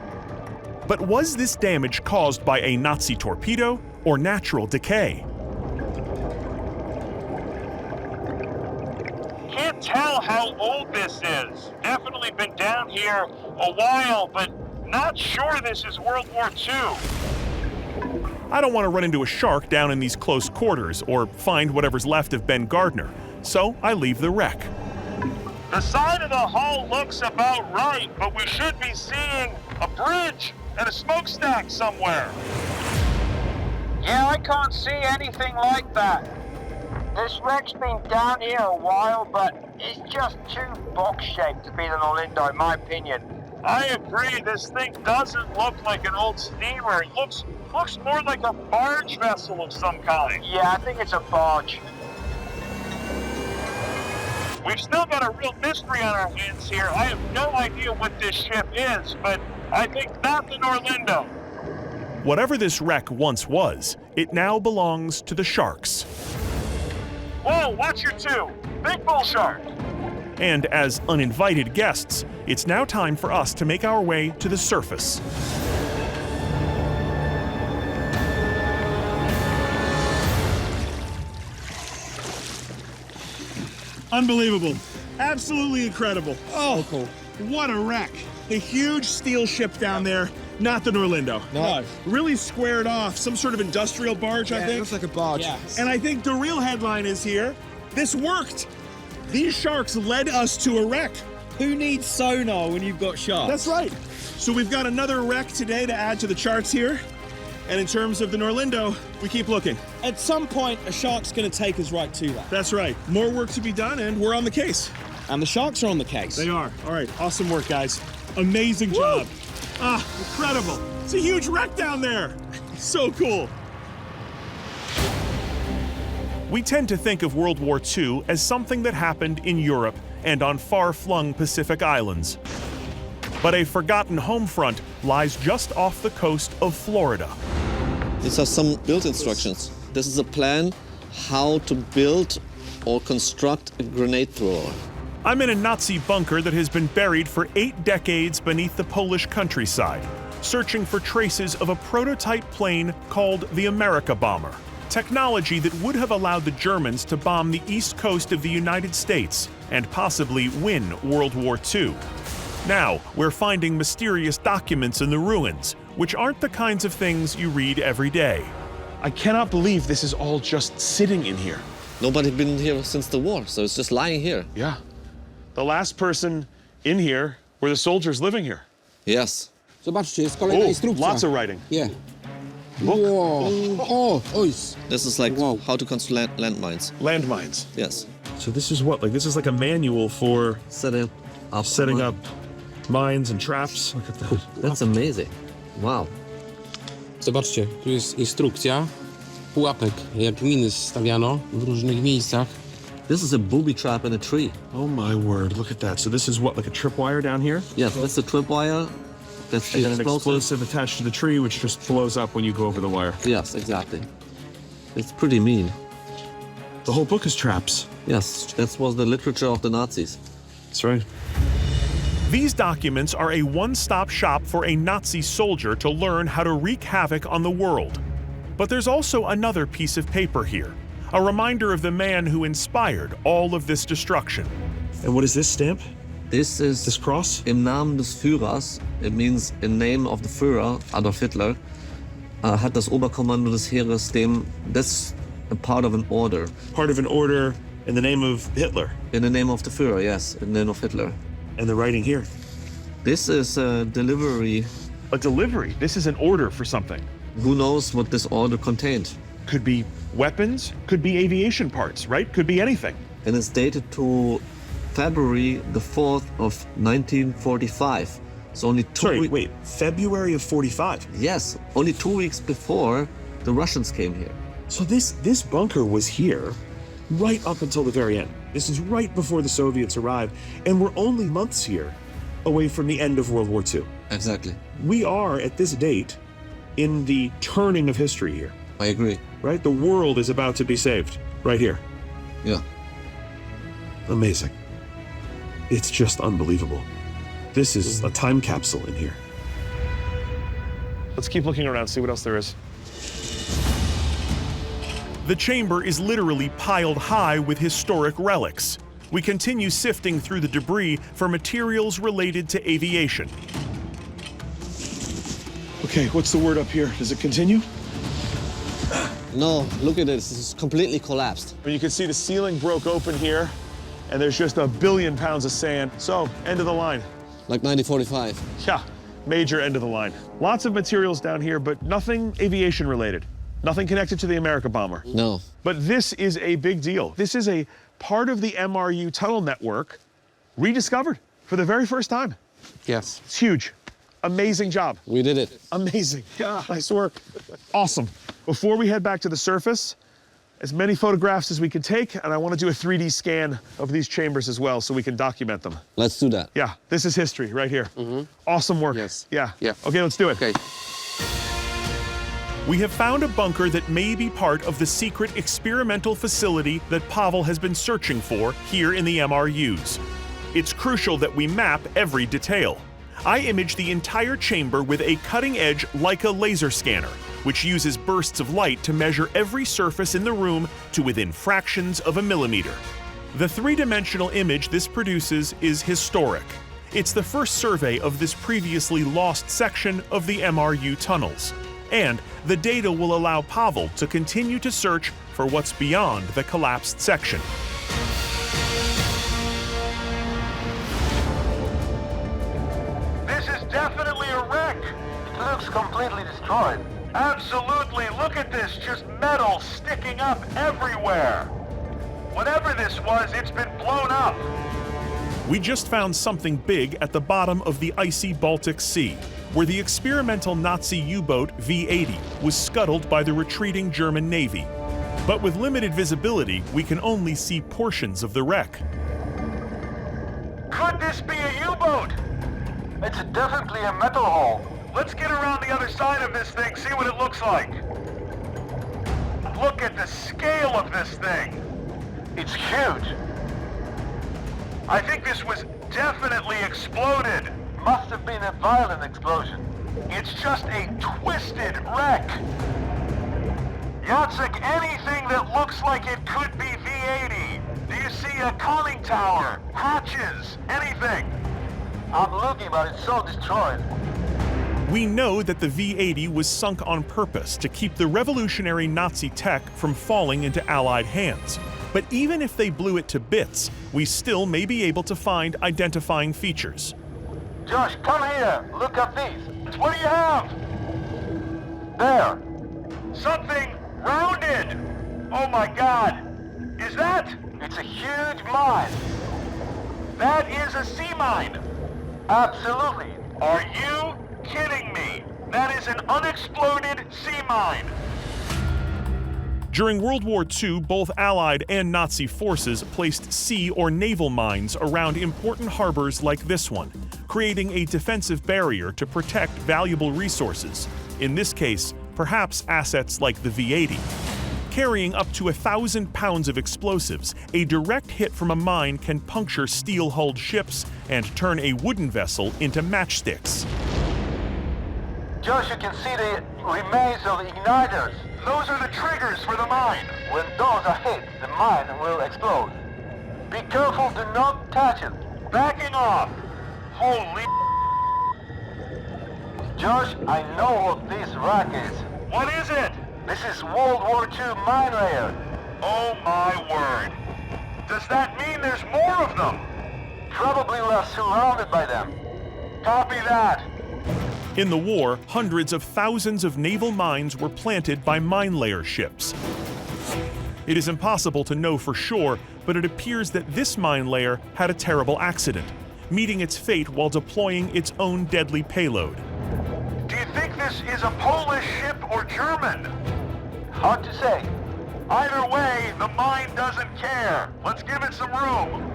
But was this damage caused by a Nazi torpedo or natural decay? Can't tell how old this is. Definitely been down here a while, but not sure this is World War II. I don't want to run into a shark down in these close quarters or find whatever's left of Ben Gardner, so I leave the wreck. The side of the hull looks about right, but we should be seeing a bridge and a smokestack somewhere. Yeah, I can't see anything like that. This wreck's been down here a while, but it's just too box-shaped to be the Norlindo, in my opinion. I agree. This thing doesn't look like an old steamer. It looks more like a barge vessel of some kind. Yeah, I think it's a barge. We've still got a real mystery on our hands here. I have no idea what this ship is, but I think not the Norlindo. Whatever this wreck once was, it now belongs to the sharks. Whoa, watch your two. Big bull shark. And as uninvited guests, it's now time for us to make our way to the surface. Unbelievable. Absolutely incredible. Oh, cool. What a wreck. A huge steel ship down there, not the Norlindo. No. Really squared off, some sort of industrial barge, I think. It looks like a barge. Yeah. And I think the real headline is here, this worked. These sharks led us to a wreck. Who needs sonar when you've got sharks? That's right. So we've got another wreck today to add to the charts here. And in terms of the Norlindo, we keep looking. At some point, a shark's going to take us right to that. That's right. More work to be done, and we're on the case. And the sharks are on the case. They are. All right. Awesome work, guys. Amazing job. Ah, incredible. It's a huge wreck down there. So cool. We tend to think of World War II as something that happened in Europe and on far-flung Pacific islands. But a forgotten home front lies just off the coast of Florida. These are some build instructions. This is a plan how to build or construct a grenade thrower. I'm in a Nazi bunker that has been buried for 8 decades beneath the Polish countryside, searching for traces of a prototype plane called the America Bomber. Technology that would have allowed the Germans to bomb the east coast of the United States and possibly win World War II. Now, we're finding mysterious documents in the ruins, which aren't the kinds of things you read every day. I cannot believe this is all just sitting in here. Nobody been here since the war, so it's just lying here. Yeah. The last person in here were the soldiers living here. Yes. Zobaczcie, jest kolejna instrukcja. Lots of writing. Yeah. Look. Oh, This is like how to construct landmines. Landmines. Yes. So this is what? Like this is like a manual for setting up mines and traps. Look at that. That's amazing. Wow. Zobaczcie, tu jest instrukcja pułapek, jak miny stawiano w różnych miejscach. This is a booby trap in a tree. Oh my word, look at that. So this is what, like a tripwire down here? Yes, that's a tripwire. That's and then an explosive attached to the tree, which just blows up when you go over the wire. Yes, exactly. It's pretty mean. The whole book is traps. Yes, that was the literature of the Nazis. That's right. These documents are a one-stop shop for a Nazi soldier to learn how to wreak havoc on the world. But there's also another piece of paper here, a reminder of the man who inspired all of this destruction. And what is this stamp? This is this cross? Im Namen des Führers. It means in name of the Führer, Adolf Hitler, hat das Oberkommando des Heeres dem, that's a part of an order. Part of an order in the name of Hitler? In the name of the Führer, yes, in the name of Hitler. And the writing here? This is a delivery. A delivery? This is an order for something. Who knows what this order contained? Could be weapons, could be aviation parts, right? Could be anything. And it's dated to February the 4th of 1945. So only wait, February of 45? Yes, only 2 weeks before the Russians came here. So this bunker was here right up until the very end. This is right before the Soviets arrived, and we're only months here away from the end of World War II. Exactly. We are, at this date, in the turning of history here. I agree. Right? The world is about to be saved right here. Yeah. Amazing. It's just unbelievable. This is a time capsule in here. Let's keep looking around, see what else there is. The chamber is literally piled high with historic relics. We continue sifting through the debris for materials related to aviation. Okay, what's the word up here? Does it continue? No, look at this. This is completely collapsed. Well, you can see the ceiling broke open here, and there's just 1 billion pounds of sand. So, end of the line. Like 1945. Yeah, major end of the line. Lots of materials down here, but nothing aviation related. Nothing connected to the America Bomber. No. But this is a big deal. This is a part of the MRU tunnel network rediscovered for the very first time. Yes. It's huge. Amazing job. We did it. Amazing. Yeah, nice work. Awesome. Before we head back to the surface, as many photographs as we can take, and I want to do a 3D scan of these chambers as well so we can document them. Let's do that. Yeah, this is history right here. Awesome work. Yes. Yeah. Yeah. Okay, let's do it. Okay. We have found a bunker that may be part of the secret experimental facility that Pavel has been searching for here in the MRUs. It's crucial that we map every detail. I imaged the entire chamber with a cutting-edge Leica laser scanner, which uses bursts of light to measure every surface in the room to within fractions of a millimeter. The three-dimensional image this produces is historic. It's the first survey of this previously lost section of the MRU tunnels. And the data will allow Pavel to continue to search for what's beyond the collapsed section. This is definitely a wreck. It looks completely destroyed. Absolutely. Look at this. Just metal sticking up everywhere. Whatever this was, it's been blown up. We just found something big at the bottom of the icy Baltic Sea, where the experimental Nazi U-boat V-80 was scuttled by the retreating German Navy. But with limited visibility, we can only see portions of the wreck. Could this be a U-boat? It's definitely a metal hull. Let's get around the other side of this thing, see what it looks like. Look at the scale of this thing. It's huge. I think this was definitely exploded. Must have been a violent explosion. It's just a twisted wreck. Jacek, anything that looks like it could be V-80. Do you see a conning tower, hatches, anything? I'm looking, but it's so destroyed. We know that the V-80 was sunk on purpose to keep the revolutionary Nazi tech from falling into Allied hands. But even if they blew it to bits, we still may be able to find identifying features. Josh, come here. Look at these. What do you have? There. Something rounded. Oh my God. Is that? It's a huge mine. That is a sea mine. Absolutely. Are you kidding me? That is an unexploded sea mine. During World War II, both Allied and Nazi forces placed sea or naval mines around important harbors like this one, creating a defensive barrier to protect valuable resources, in this case, perhaps assets like the V-80. Carrying up to 1,000 pounds of explosives, a direct hit from a mine can puncture steel-hulled ships and turn a wooden vessel into matchsticks. Josh, you can see the remains of the igniters. Those are the triggers for the mine. When those are hit, the mine will explode. Be careful, do not touch it. Backing off. Holy Josh, I know what this wreck is. What is it? This is World War II mine layer. Oh my word. Does that mean there's more of them? Probably we're surrounded by them. Copy that. In the war, hundreds of thousands of naval mines were planted by mine layer ships. It is impossible to know for sure, but it appears that this mine layer had a terrible accident, meeting its fate while deploying its own deadly payload. Do you think this is a Polish ship or German? Hard to say. Either way, the mine doesn't care. Let's give it some room.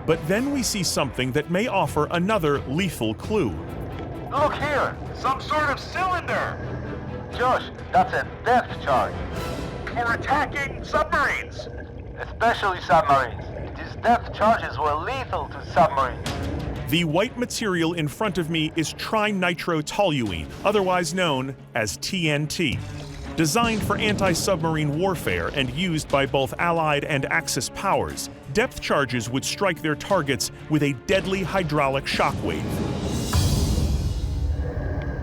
But then we see something that may offer another lethal clue. Look here, some sort of cylinder. Josh, that's a depth charge. For attacking submarines. Especially submarines. These depth charges were lethal to submarines. The white material in front of me is trinitrotoluene, otherwise known as TNT. Designed for anti-submarine warfare and used by both Allied and Axis powers, depth charges would strike their targets with a deadly hydraulic shockwave.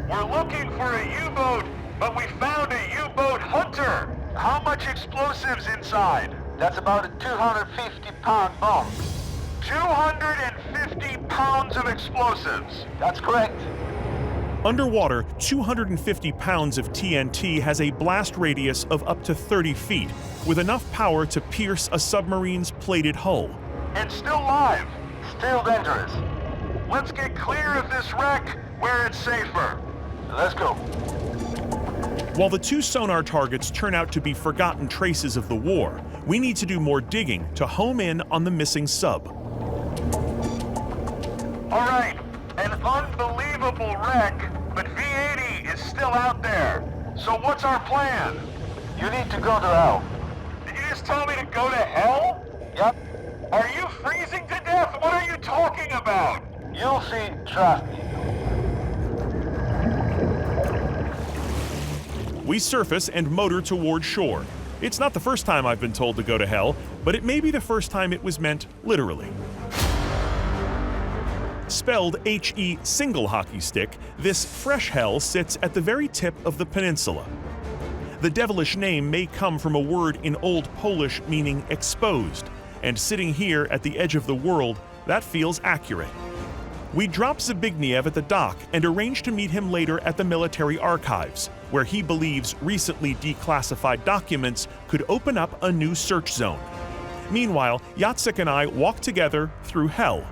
We're looking for a U-boat, but we found a U-boat hunter. How much explosives inside? That's about a 250-pound bomb. 250 pounds of explosives. That's correct. Underwater, 250 pounds of TNT has a blast radius of up to 30 feet, with enough power to pierce a submarine's plated hull. And still live. Still dangerous. Let's get clear of this wreck where it's safer. Let's go. While the two sonar targets turn out to be forgotten traces of the war, we need to do more digging to home in on the missing sub. All right, an unbelievable wreck, but V-80 is still out there. So what's our plan? You need to go to hell. Did you just tell me to go to hell? Yep. Are you freezing to death? What are you talking about? You'll see, trust me. We surface and motor toward shore. It's not the first time I've been told to go to hell, but it may be the first time it was meant literally. Spelled H-E single hockey stick, this fresh hell sits at the very tip of the peninsula. The devilish name may come from a word in Old Polish meaning exposed, and sitting here at the edge of the world, that feels accurate. We drop Zbigniew at the dock and arrange to meet him later at the military archives, where he believes recently declassified documents could open up a new search zone. Meanwhile, Jacek and I walk together through hell,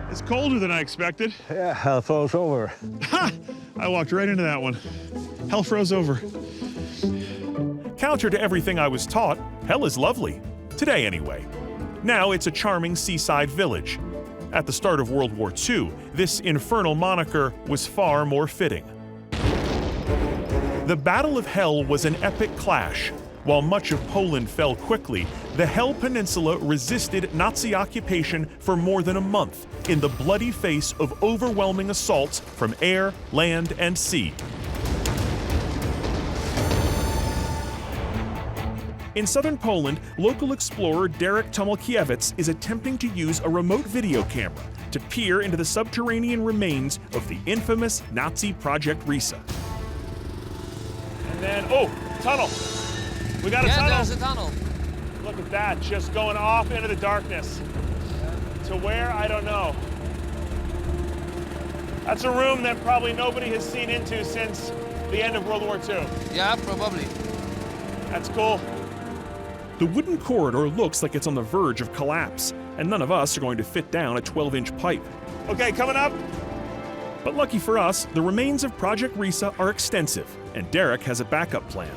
It's colder than I expected. Yeah, hell froze over. Ha! I walked right into that one. Hell froze over. Counter to everything I was taught, hell is lovely. Today, anyway. Now it's a charming seaside village. At the start of World War II, this infernal moniker was far more fitting. The Battle of Hell was an epic clash. While much of Poland fell quickly, the Hell Peninsula resisted Nazi occupation for more than a month in the bloody face of overwhelming assaults from air, land, and sea. In southern Poland, local explorer Derek Tomilkiewicz is attempting to use a remote video camera to peer into the subterranean remains of the infamous Nazi Project Riese. And then, oh, tunnel. We got a tunnel. Yeah, there's a tunnel. Look at that, just going off into the darkness. To where, I don't know. That's a room that probably nobody has seen into since the end of World War II. Yeah, probably. That's cool. The wooden corridor looks like it's on the verge of collapse, and none of us are going to fit down a 12-inch pipe. Okay, coming up. But lucky for us, the remains of Project Riese are extensive, and Derek has a backup plan.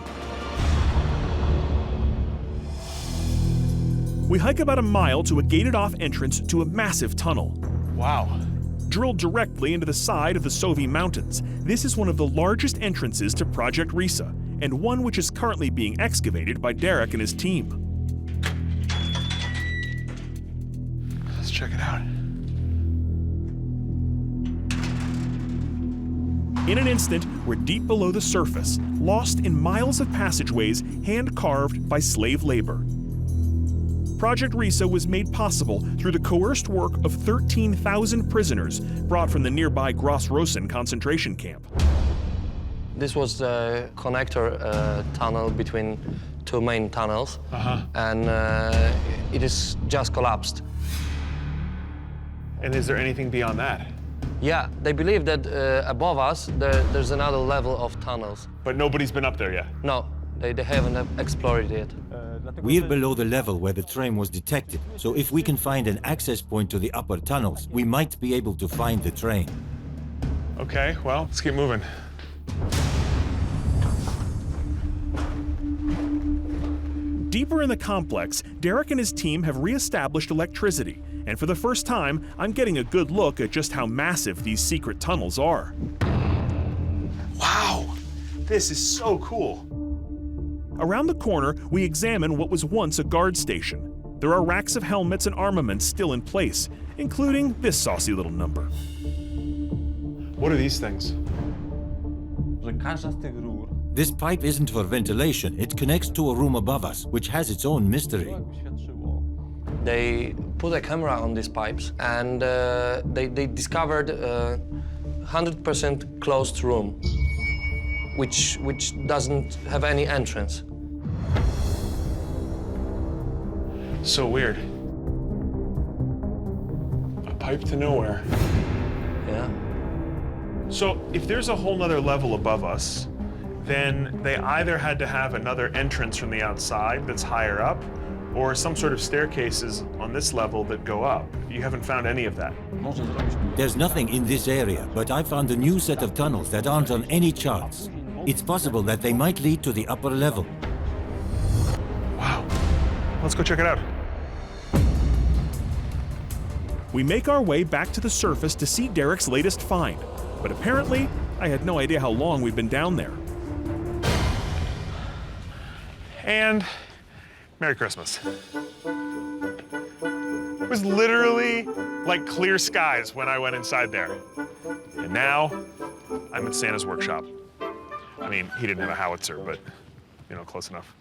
We hike about a mile to a gated-off entrance to a massive tunnel. Wow. Drilled directly into the side of the Sovi Mountains, this is one of the largest entrances to Project Riese, and one which is currently being excavated by Derek and his team. Let's check it out. In an instant, we're deep below the surface, lost in miles of passageways hand-carved by slave labor. Project Riese was made possible through the coerced work of 13,000 prisoners brought from the nearby Gross-Rosen concentration camp. This was the connector tunnel between two main tunnels, and it is just collapsed. And is there anything beyond that? Yeah, they believe that above us there's another level of tunnels. But nobody's been up there yet? No, they haven't explored it. We're below the level where the train was detected, so if we can find an access point to the upper tunnels, we might be able to find the train. Okay, well, let's keep moving. Deeper in the complex, Derek and his team have re-established electricity, and for the first time, I'm getting a good look at just how massive these secret tunnels are. Wow, this is so cool. Around the corner, we examine what was once a guard station. There are racks of helmets and armaments still in place, including this saucy little number. What are these things? This pipe isn't for ventilation. It connects to a room above us, which has its own mystery. They put a camera on these pipes, and they discovered a 100% closed room, which doesn't have any entrance. So weird. A pipe to nowhere. Yeah. So if there's a whole nother level above us, then they either had to have another entrance from the outside that's higher up, or some sort of staircases on this level that go up. You haven't found any of that. There's nothing in this area, but I found a new set of tunnels that aren't on any charts. It's possible that they might lead to the upper level. Wow. Let's go check it out. We make our way back to the surface to see Derek's latest find, but apparently, I had no idea how long we'd been down there. And Merry Christmas. It was literally like clear skies when I went inside there. And now, I'm at Santa's workshop. I mean, he didn't have a howitzer, but, you know, close enough.